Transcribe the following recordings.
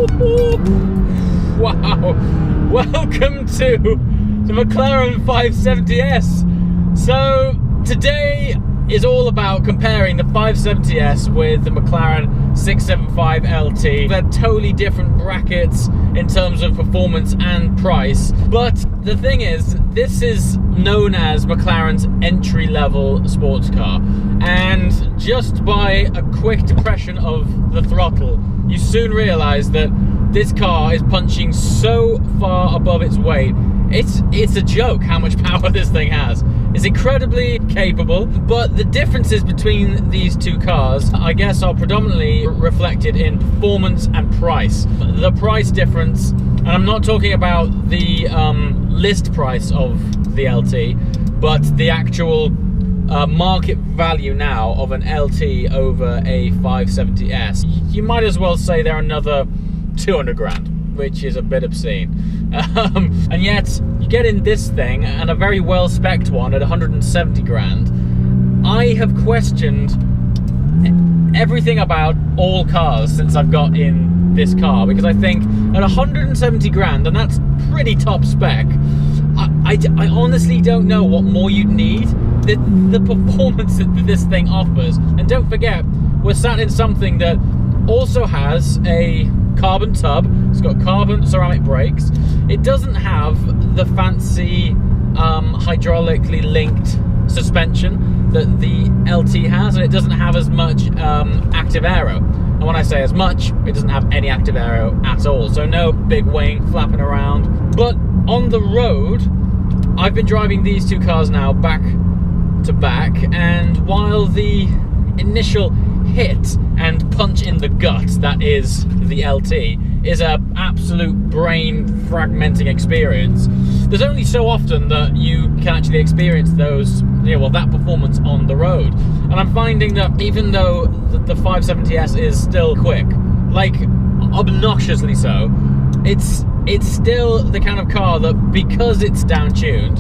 Wow, welcome to the McLaren 570S. So today is all about comparing the 570S with the McLaren 675LT. They're totally different brackets in terms of performance and price, but the thing is, this is known as McLaren's entry-level sports car, and just by a quick depression of the throttle, you soon realize that this car is punching so far above its weight. It's a joke how much power this thing has. It's incredibly capable, but the differences between these two cars, I guess, are predominantly reflected in performance and price. The price difference, and I'm not talking about the list price of the LT, but the actual market value now of an LT over a 570S. You might as well say they're another 200 grand, which is a bit obscene. And yet you get in this thing, and a very well spec'd one at 170 grand. I have questioned everything about all cars since I've got in this car, because I think at 170 grand, and that's pretty top spec, I honestly don't know what more you'd need. The performance that this thing offers, and don't forget, we're sat in something that also has a carbon tub. It's got carbon ceramic brakes. It doesn't have the fancy hydraulically linked suspension that the LT has, and it doesn't have as much active aero. And when I say as much, it doesn't have any active aero at all, so no big wing flapping around. But on the road, I've been driving these two cars now back to back, and while the initial hit and punch in the gut that is the LT is an absolute brain fragmenting experience, there's only so often that you can actually experience those, that performance on the road. And I'm finding that even though the 570S is still quick, like obnoxiously so, it's still the kind of car that, because it's down-tuned,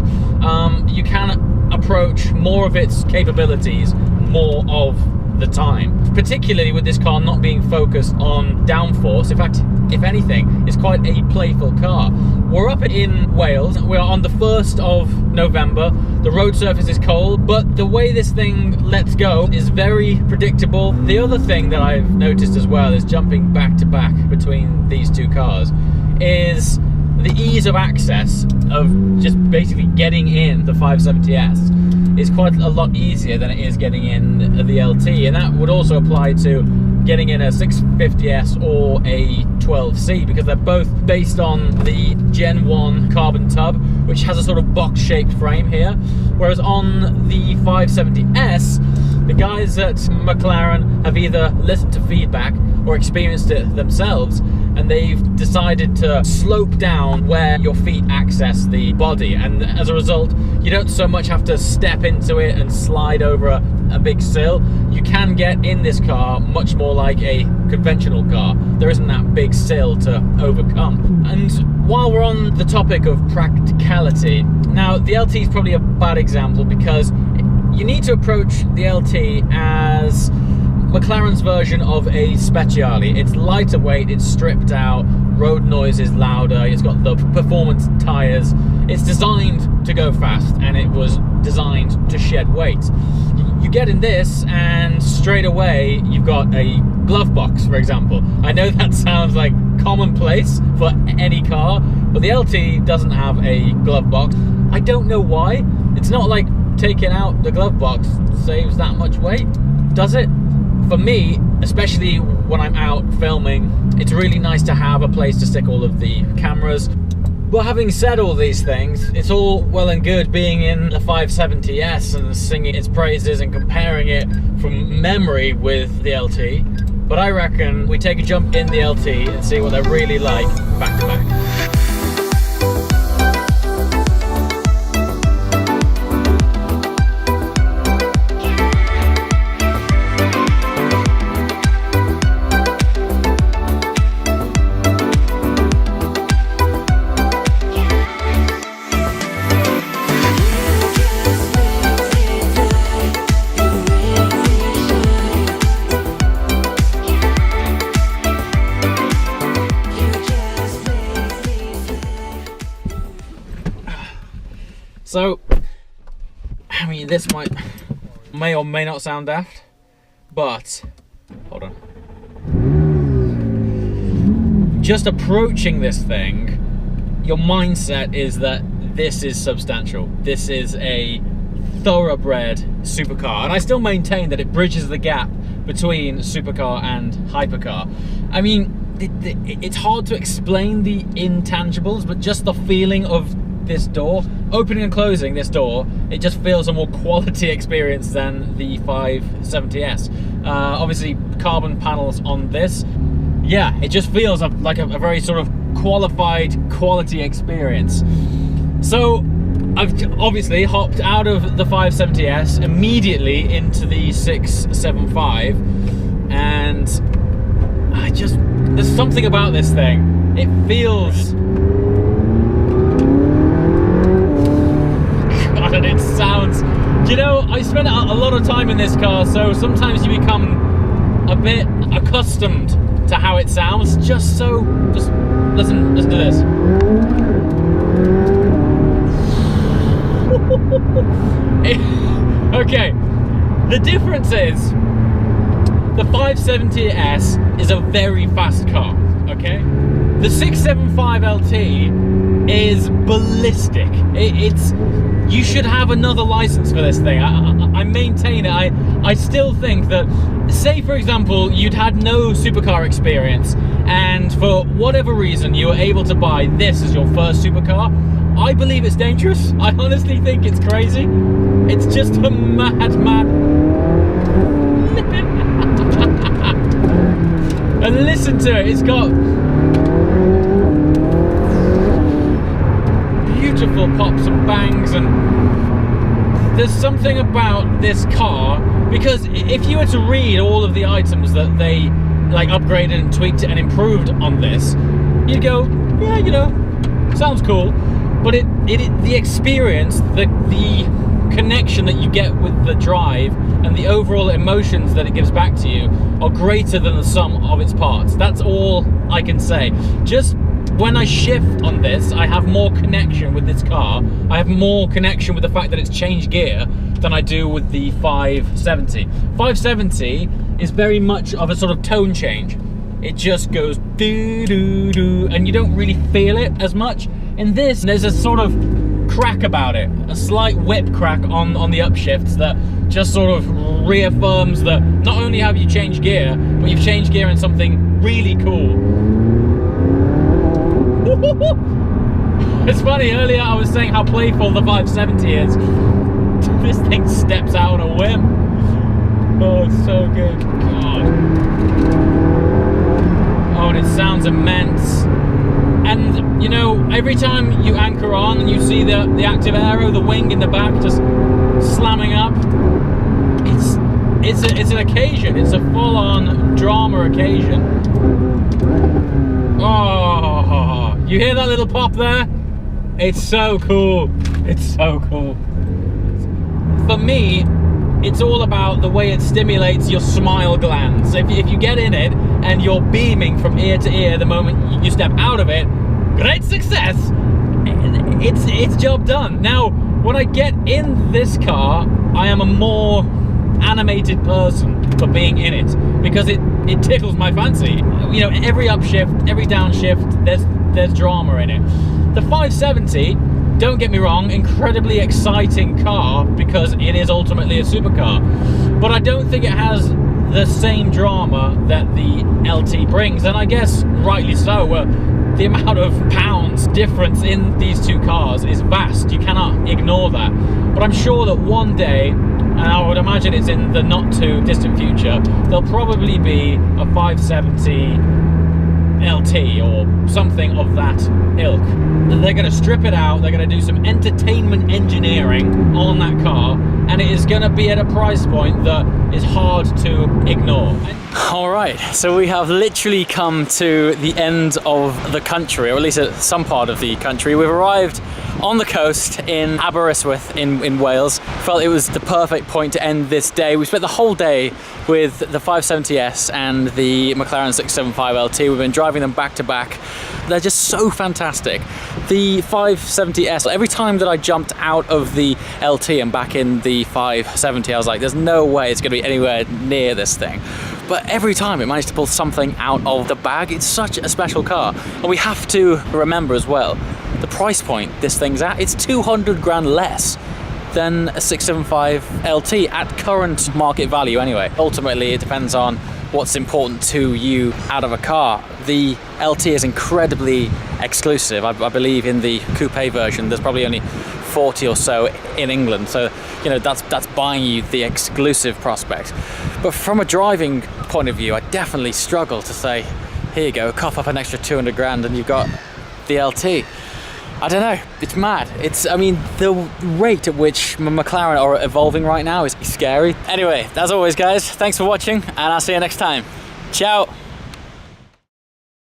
you can approach more of its capabilities more of the time, particularly with this car not being focused on downforce. In fact, if anything, it's quite a playful car. We're up in Wales. We're on the 1st of November. The road surface is cold, but the way this thing lets go is very predictable. The other thing that I've noticed as well is, jumping back to back between these two cars, is the ease of access of just basically getting in the 570S is quite a lot easier than it is getting in the LT, and that would also apply to getting in a 650S or a 12C, because they're both based on the Gen 1 carbon tub, which has a sort of box-shaped frame here, whereas on the 570S, the guys at McLaren have either listened to feedback or experienced it themselves, and they've decided to slope down where your feet access the body, and as a result, you don't so much have to step into it and slide over a big sill. You can get in this car much more like a conventional car. There isn't that big sill to overcome. And while we're on the topic of practicality, now the LT is probably a bad example, because you need to approach the LT as McLaren's version of a Speciale. It's lighter weight, it's stripped out, road noise is louder, it's got the performance tyres. It's designed to go fast, and it was designed to shed weight. You get in this, and straight away you've got a glove box, for example. I know that sounds like commonplace for any car, but the LT doesn't have a glove box. I don't know why. It's not like taking out the glove box saves that much weight, does it? For me, especially when I'm out filming, it's really nice to have a place to stick all of the cameras. But having said all these things, it's all well and good being in the 570S and singing its praises and comparing it from memory with the LT. But I reckon we take a jump in the LT and see what they're really like back to back. So, I mean, this may or may not sound daft, but hold on. Just approaching this thing, your mindset is that this is substantial. This is a thoroughbred supercar, and I still maintain that it bridges the gap between supercar and hypercar. I mean, it's hard to explain the intangibles, but just the feeling of this door, opening and closing this door, it just feels a more quality experience than the 570S. Obviously, carbon panels on this. Yeah, it just feels like a very sort of qualified quality experience. So I've obviously hopped out of the 570S immediately into the 675, and there's something about this thing. It feels, God, and it sounds, you know, I spent a lot of time in this car, so sometimes you become a bit accustomed to how it sounds. Just listen to this. Okay, the difference is the 570S is a very fast car, okay? The 675LT is ballistic. It's you should have another license for this thing. I maintain it. I still think that, say for example, you'd had no supercar experience, and for whatever reason you were able to buy this as your first supercar, I believe it's dangerous. I honestly think it's crazy. It's just a mad. And listen to it. It's got beautiful pops and bangs, and there's something about this car, because if you were to read all of the items that they like upgraded and tweaked and improved on this, you'd go, yeah, you know, sounds cool. But the experience, the connection that you get with the drive and the overall emotions that it gives back to you are greater than the sum of its parts. That's all I can say. Just when I shift on this, I have more connection with this car. I have more connection with the fact that it's changed gear than I do with the 570. 570 is very much of a sort of tone change. It just goes doo-doo-doo, and you don't really feel it as much. In this, there's a sort of crack about it, a slight whip crack on the upshifts that just sort of reaffirms that not only have you changed gear, but you've changed gear in something really cool. It's funny, earlier I was saying how playful the 570 is. This thing steps out on a whim. Oh, it's so good. God. Oh, and it sounds immense. And, you know, every time you anchor on and you see the active aero, the wing in the back just slamming up, it's an occasion. It's a full-on drama occasion. Oh, you hear that little pop there? It's so cool. It's so cool. For me, it's all about the way it stimulates your smile glands. If you get in it and you're beaming from ear to ear the moment you step out of it, great success. It's job done. Now, when I get in this car, I am a more animated person for being in it, because it tickles my fancy. You know, every upshift, every downshift, there's drama in it. The 570, don't get me wrong, incredibly exciting car because it is ultimately a supercar, but I don't think it has the same drama that the LT brings, and I guess rightly so. The amount of pounds difference in these two cars is vast. You cannot ignore that. But I'm sure that one day, and I would imagine it's in the not too distant future, there'll probably be a 570 LT or something of that ilk. They're going to strip it out, they're going to do some entertainment engineering on that car, and it is going to be at a price point that is hard to ignore. Alright, so we have literally come to the end of the country, or at least some part of the country. We've arrived on the coast in Aberystwyth in Wales. Felt it was the perfect point to end this day. We spent the whole day with the 570S and the McLaren 675 LT. We've been driving them back to back They're just so fantastic. The 570S, every time that I jumped out of the LT and back in the 570, I was like, there's no way it's going to be anywhere near this thing. But every time it managed to pull something out of the bag. It's such a special car. And we have to remember as well, the price point this thing's at, it's 200 grand less than a 675 LT at current market value anyway. Ultimately, it depends on what's important to you out of a car. The LT is incredibly exclusive. I believe in the coupe version, there's probably only 40 or so in England. So, you know, that's buying you the exclusive prospect. But from a driving point of view, I definitely struggle to say, here you go, cough up an extra 200 grand and you've got the LT. I don't know, it's mad. I mean, the rate at which McLaren are evolving right now is scary. Anyway, as always guys, thanks for watching and I'll see you next time. Ciao.